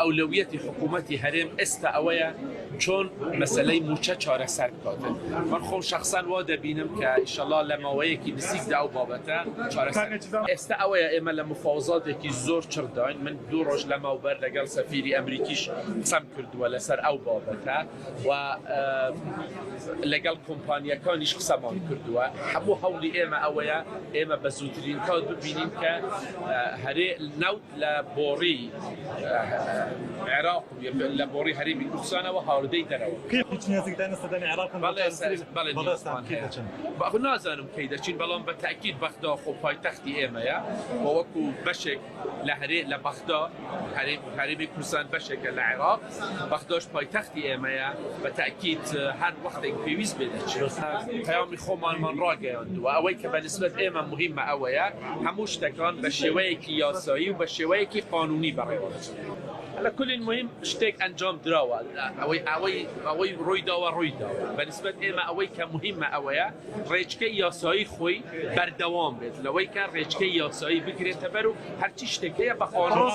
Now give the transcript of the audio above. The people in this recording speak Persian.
أولوية حكومة هرم استأوية چون مسئله موچه چاره سر کاته من خون شخصا واده بینم که انشالله لماویه که نسیک دعو بابته چاره سر استعویه ایمه لمفاوضات که زور چرداین من دو روش لما بر لگل سفیری امریکیش قسم کرد و لسر او بابته و لگل کمپانیا کانیش قسمان کرد و همو حولی ایمه اویه ایمه بزودرین کاد ببینیم که هره نوت لبوری عراق لبوری هری بکردستان و هاردی درو. كيف تنازل دائما استدان العراق؟ بله باخو نازنم كيدا چين بلان بالتأكيد بغداد خو پایتختی ایمه و وکو بشک لهری لبغداد هری بکردستان بشک لعراق بغدادش پایتختی ایمه بالتأكيد هر وقت پیویز بده پیامی خو من را گیاند و اوی که بالنسبه ایمه مهمه اویه هموش تکان به شیوهی که یاسایی و به شیوهی که قانونی برای على كل المهم اشتاق انجام دراوة اوي رويدا بالنسبة إما اوي كمهمة اويا ريجكي ياساي خوي بردوام بيت لوي كان ريجكي ياساي بكري تبرو هر چی اشتكيه بقانون